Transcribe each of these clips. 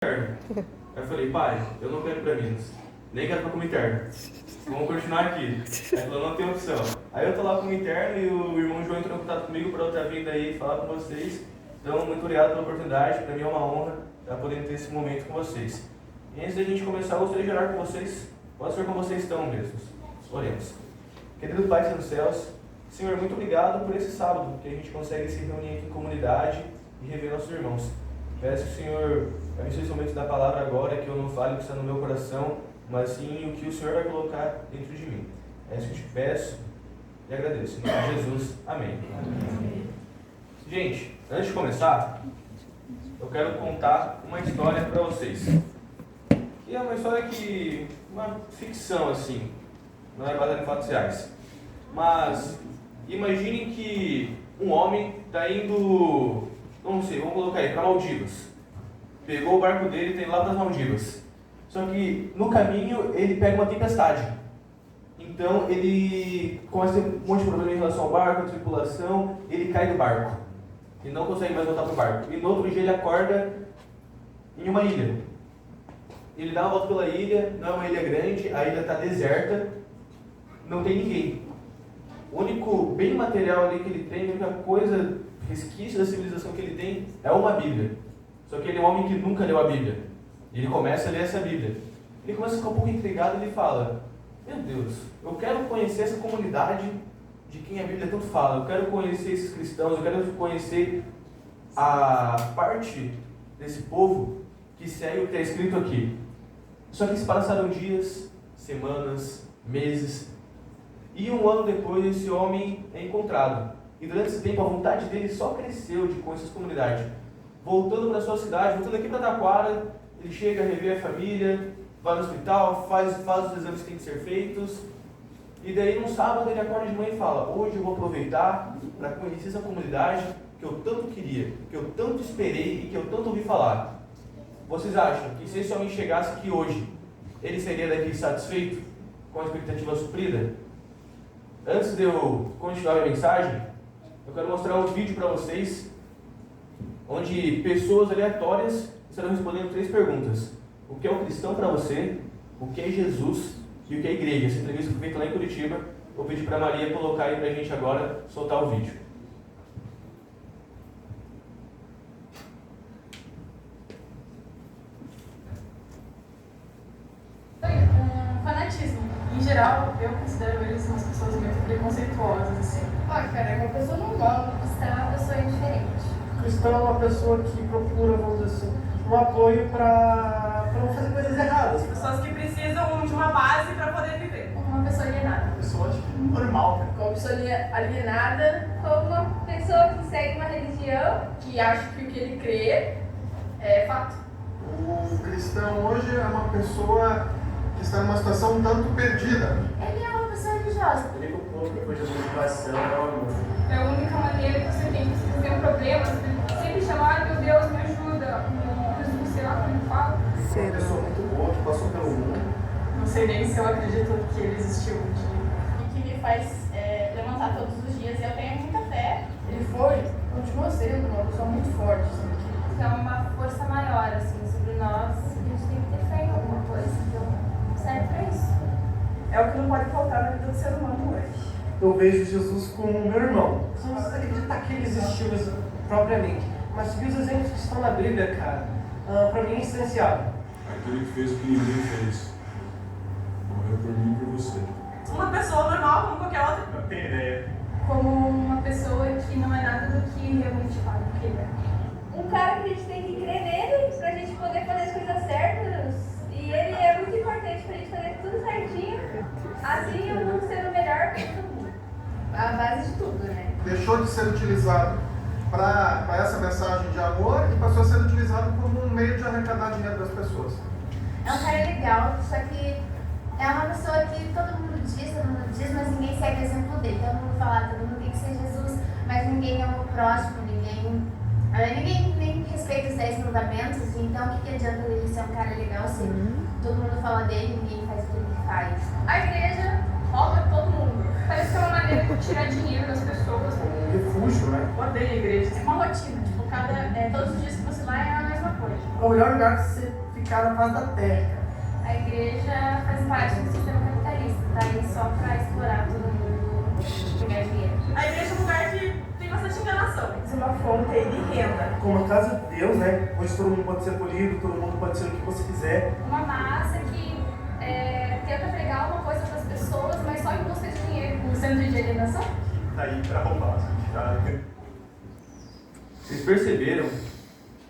Aí eu falei, pai, eu não quero ir pra Minas, nem quero pra Cominterno. Vamos continuar aqui. Aí ele falou, não tem opção. Aí eu tô lá com o interno e o irmão João entrou em contato comigo para outra vinda aí falar com vocês. Então, muito obrigado pela oportunidade, para mim é uma honra estar podendo ter esse momento com vocês. E antes da gente começar, eu gostaria de orar com vocês. Pode ser como vocês estão mesmos. Oremos. Querido Pai que está nos céus, Senhor, muito obrigado por esse sábado, que a gente consegue se reunir aqui em comunidade e rever nossos irmãos. Peço que o Senhor abençoe esse momento da palavra agora, que eu não fale o que está no meu coração, mas sim o que o Senhor vai colocar dentro de mim. É isso que eu te peço e agradeço. Em nome de Jesus. Amém. Amém. Gente, antes de começar, eu quero contar uma história para vocês. E é uma história uma ficção, assim, não é baseada em fatos reais. Mas imaginem que um homem está indo, não sei, vamos colocar aí, para Maldivas. Pegou o barco dele e está indo lá para as Maldivas. Só que no caminho ele pega uma tempestade. Então ele começa a ter um monte de problema em relação ao barco, a tripulação, ele cai do barco. E não consegue mais voltar para o barco. E no outro dia ele acorda em uma ilha. Ele dá uma volta pela ilha, não é uma ilha grande, a ilha está deserta, não tem ninguém. O único bem material ali que ele tem, a única coisa, resquício da civilização que ele tem é uma Bíblia. Só que ele é um homem que nunca leu a Bíblia. E ele começa a ler essa Bíblia. Ele começa a ficar um pouco intrigado e ele fala: meu Deus, eu quero conhecer essa comunidade de quem a Bíblia tanto fala. Eu quero conhecer esses cristãos, eu quero conhecer a parte desse povo que segue o que está escrito aqui. Só que se passaram dias, semanas, meses, e um ano depois esse homem é encontrado. E durante esse tempo a vontade dele só cresceu de conhecer essa comunidade. Voltando para sua cidade, voltando aqui para Taquara, ele chega a rever a família, vai no hospital, faz os exames que têm que ser feitos. E daí, num sábado, ele acorda de manhã e fala: hoje eu vou aproveitar para conhecer essa comunidade que eu tanto queria, que eu tanto esperei e que eu tanto ouvi falar. Vocês acham que se esse homem chegasse aqui hoje, ele seria daqui satisfeito, com a expectativa suprida? Antes de eu continuar a mensagem, eu quero mostrar um vídeo para vocês, onde pessoas aleatórias estarão respondendo 3 perguntas. O que é um cristão para você? O que é Jesus? E o que é igreja? Essa entrevista foi feita lá em Curitiba. Vou pedir para a Maria colocar aí para a gente agora, soltar o vídeo. Fanatismo. Em geral, eu considero eles umas pessoas muito preconceituosas, assim. Cara, é uma pessoa normal. Cristão é uma pessoa diferente. Cristão é uma pessoa que procura, vamos dizer assim, um apoio para não fazer coisas erradas. Pessoas que precisam de uma base para poder viver. Uma pessoa alienada. Pessoa normal. Como pessoa alienada, Como uma pessoa que segue uma religião. que acha que o que ele crê é fato. O cristão hoje é uma pessoa que está numa situação um tanto perdida. Ele é uma pessoa religiosa. O único ponto depois da motivação é o amor. É a única maneira que você tem, se você tem um problema, você sempre chamar: meu Deus, me ajuda. Jesus, sei lá como ele fala. Uma pessoa muito boa que passou pelo mundo. Não sei nem se eu acredito que ele existiu um dia. E que me faz levantar todos os dias. E eu tenho muita fé. Ele continua sendo uma pessoa muito forte. Assim, Que é uma força maior, assim, sobre nós. A gente tem que ter fé em alguma coisa. Então, serve pra isso. É o que não pode faltar na vida do ser humano hoje. Eu vejo Jesus como meu irmão. Você não precisa acreditar que ele existiu propriamente. Mas seguir os exemplos que estão na Bíblia, cara, pra mim é essencial. Aquele que fez o que ninguém fez. Morreu por mim e por você. Uma pessoa normal como qualquer outra. Não tenho ideia. Como uma pessoa que não é nada do que realmente fala que ele é. Um cara que a gente tem que crer nele pra gente poder fazer as coisas certas. E ele é muito importante pra gente fazer tudo certinho. Assim eu vou ser o melhor pra todo mundo. A base de tudo, né? Deixou de ser utilizado para essa mensagem de amor e passou a ser utilizado como um meio de arrecadar dinheiro das pessoas. É um cara legal, só que é uma pessoa que todo mundo diz, mas ninguém segue o exemplo dele. Todo mundo fala: todo mundo tem que ser Jesus, mas ninguém ama o próximo, ninguém nem respeita os 10 mandamentos. Então o que adianta ele ser um cara legal se todo mundo fala dele e ninguém faz o que ele faz? A igreja rouba todo mundo. Parece que é uma maneira de tirar dinheiro das pessoas. Refúgio, né? Eu odeio a igreja. É uma rotina. Tipo, todos os dias que você vai é a mesma coisa. é o melhor lugar para você ficar na face da terra. A igreja faz parte do sistema capitalista, tá aí só pra explorar todo mundo, pegar dinheiro. A igreja é um lugar que tem bastante enganação. Isso é uma fonte aí de renda. Como a casa de Deus, né? Onde todo mundo pode ser polido, todo mundo pode ser o que você quiser. Uma massa que tenta pregar uma coisa para as pessoas, mas só em busca de dinheiro, um centro de alienação. Tá aí pra roubar, tá? Vocês perceberam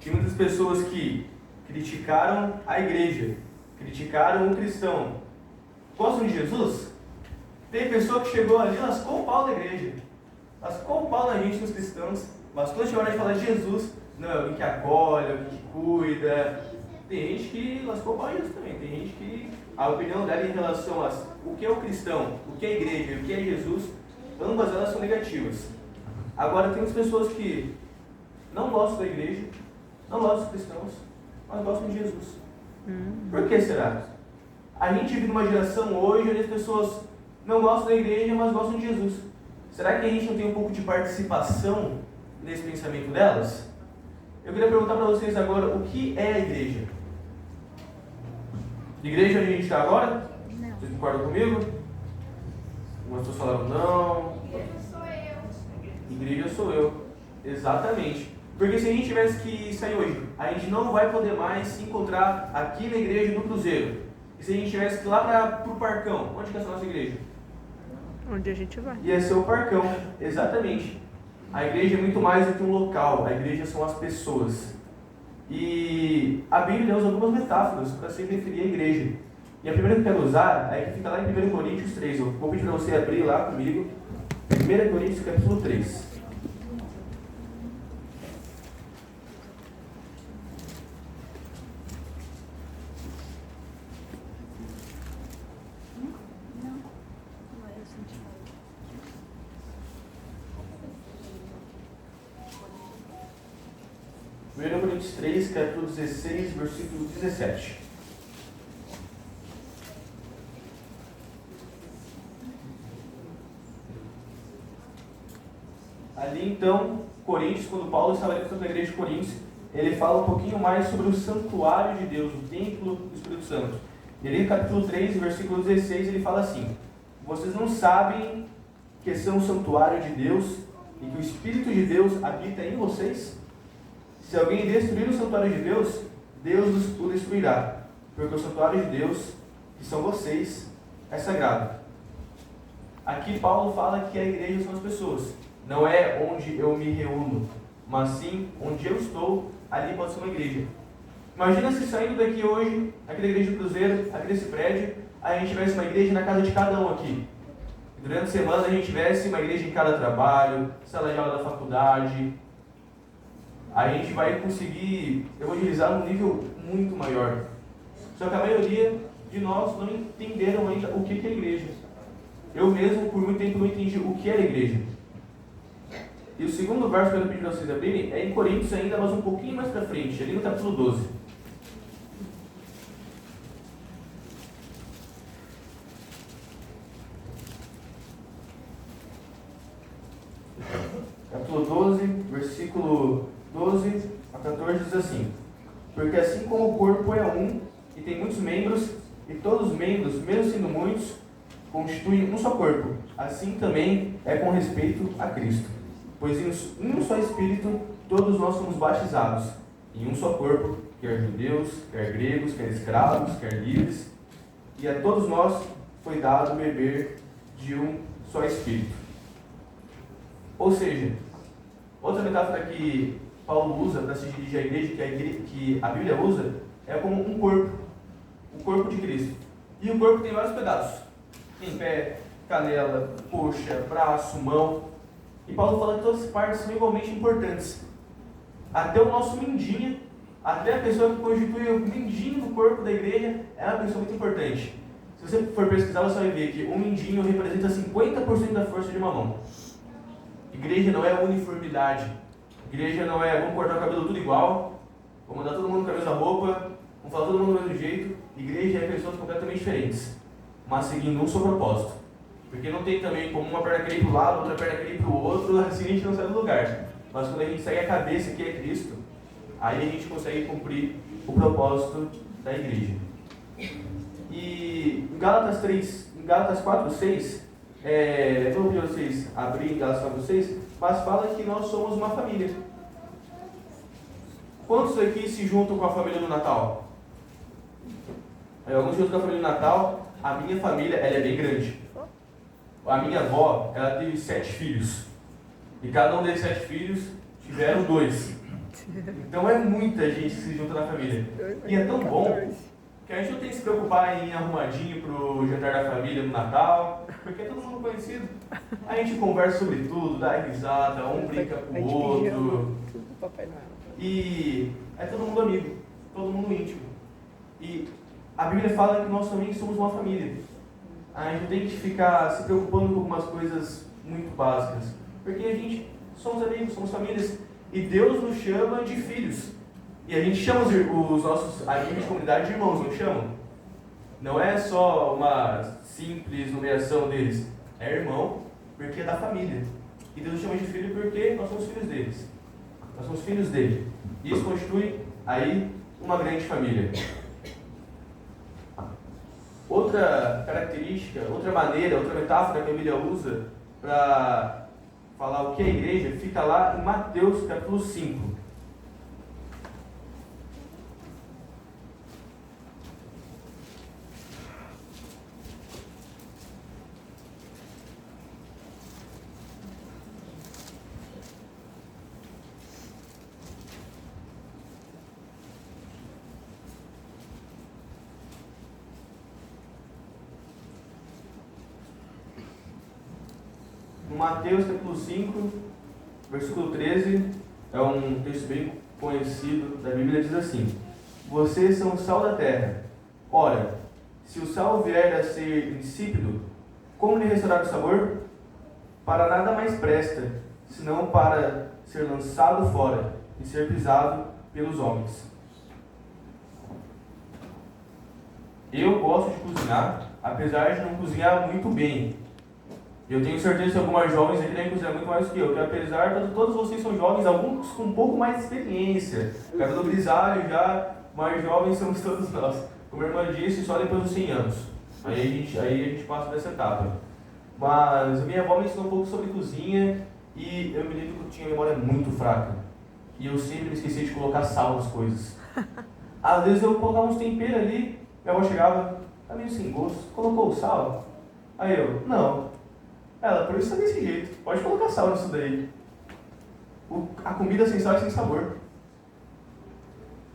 que muitas pessoas que criticaram a igreja, criticaram o cristão, gostam de Jesus? Tem pessoa que chegou ali e lascou o pau da igreja, lascou o pau na gente, nos cristãos, mas quando chegou a hora de falar de Jesus, não, é alguém que acolhe, alguém que cuida. Tem gente que lascou o pau disso também, tem gente que a opinião dela em relação a o que é o cristão, o que é a igreja e o que é Jesus, ambas elas são negativas. Agora tem as pessoas que não gostam da igreja, não gostam dos cristãos, mas gostam de Jesus. Por que será? A gente vive numa geração hoje onde as pessoas não gostam da igreja, mas gostam de Jesus. Será que a gente não tem um pouco de participação nesse pensamento delas? Eu queria perguntar para vocês agora, o que é a igreja? Igreja onde a gente está agora? Não. Vocês concordam comigo? Algumas pessoas falaram não. Igreja sou eu. Igreja sou eu. Exatamente. Porque se a gente tivesse que sair hoje, a gente não vai poder mais se encontrar aqui na igreja do Cruzeiro. E se a gente tivesse que ir lá para o Parcão, onde que é a nossa igreja? Onde a gente vai. Ia ser o Parcão, exatamente. A igreja é muito mais do que um local, a igreja são as pessoas. E a Bíblia usa algumas metáforas para se referir à igreja. E a primeira que eu quero usar é que fica lá em 1 Coríntios 3. Eu vou pedir para você abrir lá comigo. 1 Coríntios capítulo 3. Coríntios 3, capítulo 16, versículo 17. Ali então, Coríntios, quando Paulo estava dentro da igreja de Coríntios, ele fala um pouquinho mais sobre o santuário de Deus, o templo do Espírito Santo. E ali no capítulo 3, versículo 16, ele fala assim: vocês não sabem que são o santuário de Deus e que o Espírito de Deus habita em vocês? Se alguém destruir o santuário de Deus, Deus o destruirá, porque o santuário de Deus, que são vocês, é sagrado. Aqui Paulo fala que a igreja são as pessoas. Não é onde eu me reúno, mas sim onde eu estou, ali pode ser uma igreja. Imagina se saindo daqui hoje, aqui da igreja do Cruzeiro, aqui desse prédio, a gente tivesse uma igreja na casa de cada um aqui. E durante a semana a gente tivesse uma igreja em cada trabalho, sala de aula da faculdade. A gente vai conseguir evangelizar num nível muito maior. Só que a maioria de nós não entenderam ainda o que é igreja. Eu mesmo, por muito tempo, não entendi o que era igreja. E o segundo verso que eu pedi para vocês abrirem é em Coríntios ainda, mas um pouquinho mais para frente, ali no capítulo 12. Capítulo 12, versículo 12 a 14 diz assim: porque assim como o corpo é um e tem muitos membros, e todos os membros, mesmo sendo muitos, constituem um só corpo, assim também é com respeito a Cristo. Pois em um só Espírito todos nós somos batizados, em um só corpo, quer judeus, quer gregos, quer escravos, quer livres, e a todos nós foi dado beber de um só Espírito. Ou seja, outra metáfora que Paulo usa para se dirigir à igreja, que a Bíblia usa, é como um corpo, o corpo de Cristo. E o corpo tem vários pedaços: tem pé, canela, coxa, braço, mão. E Paulo fala que todas as partes são igualmente importantes. Até o nosso mindinho, até a pessoa que constitui o mindinho do corpo da igreja é uma pessoa muito importante. Se você for pesquisar, você vai ver que o mindinho representa 50% da força de uma mão. Igreja não é uniformidade. Igreja não é vamos cortar o cabelo tudo igual, vamos mandar todo mundo com a mesma roupa, vamos falar todo mundo do mesmo jeito. Igreja é pessoas completamente diferentes, mas seguindo um só propósito. Porque não tem também como uma perna querer ir para o lado, outra perna querer ir para o outro, assim a gente não sai do lugar. Mas quando a gente segue a cabeça, que é Cristo, aí a gente consegue cumprir o propósito da igreja. E em Gálatas 4:6, eu vou pedir vocês abrirem Gálatas 4:6, mas fala que nós somos uma família. Quantos aqui se juntam com a família no Natal? Alguns juntam com a família no Natal. A minha família, ela é bem grande. A minha avó, ela teve 7 filhos. E cada um desses 7 filhos tiveram 2. Então é muita gente que se junta na família. E é tão bom que a gente não tem que se preocupar em ir arrumadinho pro jantar da família no Natal, porque é todo mundo conhecido. A gente conversa sobre tudo, dá risada, um brinca com o outro. E é todo mundo amigo, todo mundo íntimo. E a Bíblia fala que nós também somos uma família. A gente não tem que ficar se preocupando com algumas coisas muito básicas, porque a gente somos amigos, somos famílias, e Deus nos chama de filhos. E a gente chama os nossos amigos de comunidade de irmãos, não chamam? Não é só uma simples nomeação deles, é irmão, porque é da família. E Deus nos chama de filho porque nós somos filhos deles. Nós somos filhos dele. E isso constitui aí uma grande família. Outra característica, outra maneira, outra metáfora que a Bíblia usa para falar o que é a igreja, fica lá em Mateus capítulo 5. Mateus capítulo 5, versículo 13, é um texto bem conhecido da Bíblia, diz assim: vocês são o sal da terra. Ora, se o sal vier a ser insípido, como lhe restaurar o sabor? Para nada mais presta, senão para ser lançado fora e ser pisado pelos homens. Eu gosto de cozinhar, apesar de não cozinhar muito bem. Eu tenho certeza que algumas jovens aqui devem cozinhar muito mais do que eu, que apesar de todos vocês são jovens, alguns com um pouco mais de experiência. Cabelo grisalho já, mais jovens somos todos nós. Como a irmã disse, só depois dos 100 anos. Aí a gente passa dessa etapa. Mas a minha avó me ensinou um pouco sobre cozinha e eu me lembro que eu tinha memória muito fraca. E eu sempre me esquecia de colocar sal nas coisas. Às vezes eu colocava uns temperos ali, minha avó chegava, tá meio sem gosto, colocou o sal? Aí eu, não. Ela, por isso é desse jeito, pode colocar sal nisso daí. A comida sem sal é sem sabor.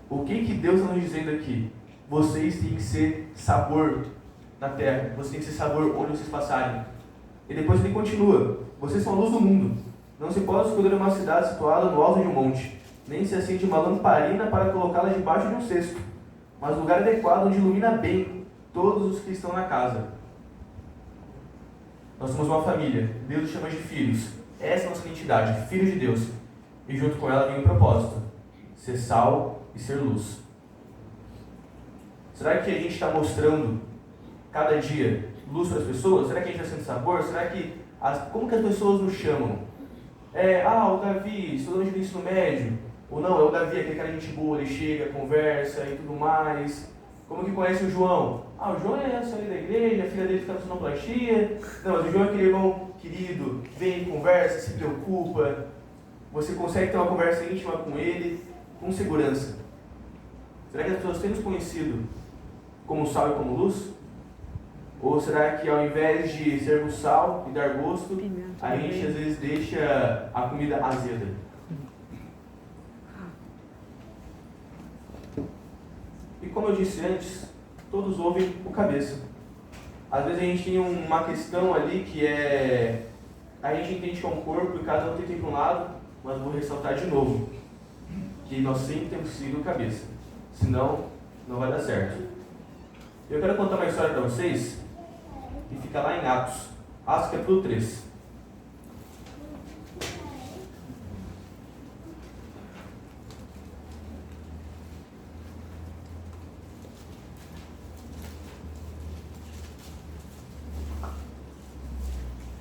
O que Deus está nos dizendo aqui? Vocês têm que ser sabor na terra, vocês têm que ser sabor onde vocês passarem. E depois ele continua: vocês são a luz do mundo. Não se pode escolher uma cidade situada no alto de um monte, nem se acende uma lamparina para colocá-la debaixo de um cesto, mas lugar adequado onde ilumina bem todos os que estão na casa. Nós somos uma família, Deus nos chama de filhos. Essa é a nossa identidade, filhos de Deus. E junto com ela vem um propósito: ser sal e ser luz. Será que a gente está mostrando cada dia luz para as pessoas? Será que a gente está sendo sabor? Será que como que as pessoas nos chamam? O Davi, estudante do ensino médio. Ou não, é o Davi, aquele cara de gente boa, ele chega, conversa e tudo mais. Como que conhece o João? O João é essa ali da igreja, a filha dele fica com sonoplastia. Não, mas o João é aquele irmão querido, vem, conversa, se preocupa. Você consegue ter uma conversa íntima com ele, com segurança. Será que as pessoas têm nos conhecido como sal e como luz? Ou será que ao invés de sermos sal e dar gosto, a gente às vezes deixa a comida azeda? E como eu disse antes, todos ouvem o cabeça. Às vezes a gente tem uma questão ali que é... A gente entende que é um corpo e cada um tem que ir para um lado, mas vou ressaltar de novo que nós sempre temos que seguir o cabeça. Senão, não vai dar certo. Eu quero contar uma história para vocês que fica lá em Atos capítulo 3.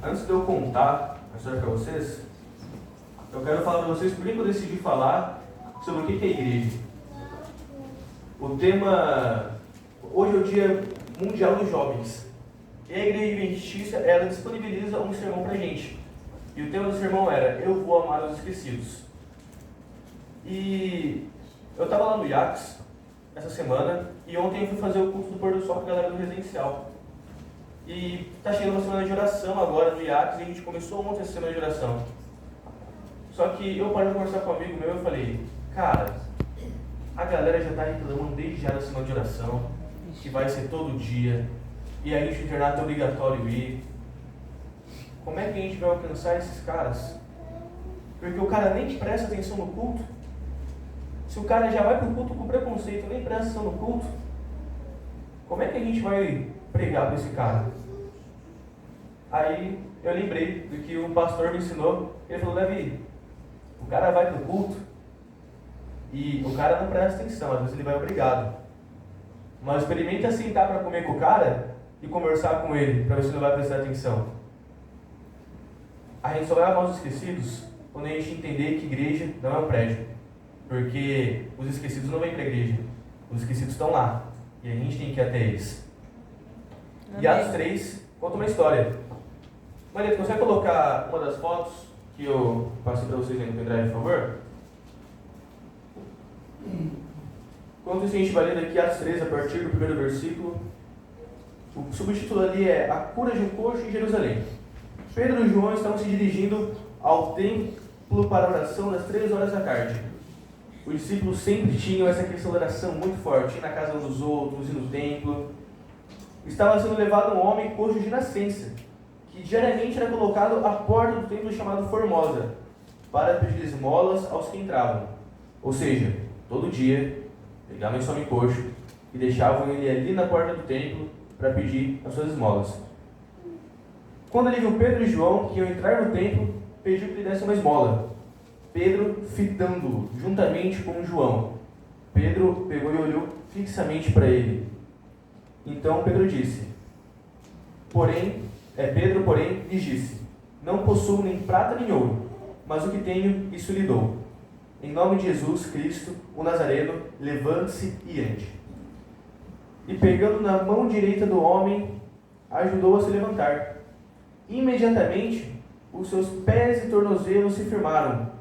Antes de eu contar a história para vocês, eu quero falar para vocês por que eu decidi falar sobre o que é igreja. O tema, hoje é o Dia Mundial dos Jovens. E a Igreja Adventista, ela disponibiliza um sermão pra gente. E o tema do sermão era, eu vou amar os esquecidos. E eu estava lá no IACS, essa semana, e ontem eu fui fazer o culto do pôr do sol com a galera do residencial. E tá chegando uma semana de oração agora no IACS, e a gente começou ontem essa semana de oração. Só que eu parei de conversar com um amigo meu e eu falei, cara, a galera já está reclamando desde já da semana de oração, que vai ser todo dia, e aí o internato é obrigatório ir. Como é que a gente vai alcançar esses caras? Porque o cara nem presta atenção no culto. Se o cara já vai para o culto com preconceito, nem presta atenção no culto, como é que a gente vai pregar para esse cara? Aí eu lembrei do que o pastor me ensinou. Ele falou, Davi, o cara vai para o culto e o cara não presta atenção, às vezes ele vai obrigado. Mas experimenta sentar para comer com o cara e conversar com ele, para ver se ele vai prestar atenção. A gente só vai amar os esquecidos quando a gente entender que igreja não é um prédio. Porque os esquecidos não vêm para a igreja. Os esquecidos estão lá. E a gente tem que ir até eles. E Atos 3 conta uma história. Maria, consegue colocar uma das fotos que eu passei para vocês aí no pendrive, por favor? Enquanto isso, a gente vai ler aqui Atos 3, a partir do primeiro versículo. O subtítulo ali é A Cura de um Coxo em Jerusalém. Pedro e João estavam se dirigindo ao templo para a oração das 3 horas da tarde. Os discípulos sempre tinham essa questão da oração muito forte, ir na casa uns dos outros, ir no templo. Estava sendo levado um homem coxo de nascença, que diariamente era colocado à porta do templo chamado Formosa, para pedir esmolas aos que entravam. Ou seja, todo dia, pegavam esse homem coxo e deixavam ele ali na porta do templo para pedir as suas esmolas. Quando ele viu Pedro e João, que iam entrar no templo, pediu que lhe desse uma esmola. Pedro fitando-o, juntamente com João. Pedro pegou e olhou fixamente para ele. Então Pedro disse, Pedro, porém, lhes disse, não possuo nem prata nem ouro, mas o que tenho, isso lhe dou. Em nome de Jesus Cristo, o Nazareno, levante-se e ande. E pegando na mão direita do homem, ajudou a se levantar. Imediatamente, os seus pés e tornozelos se firmaram,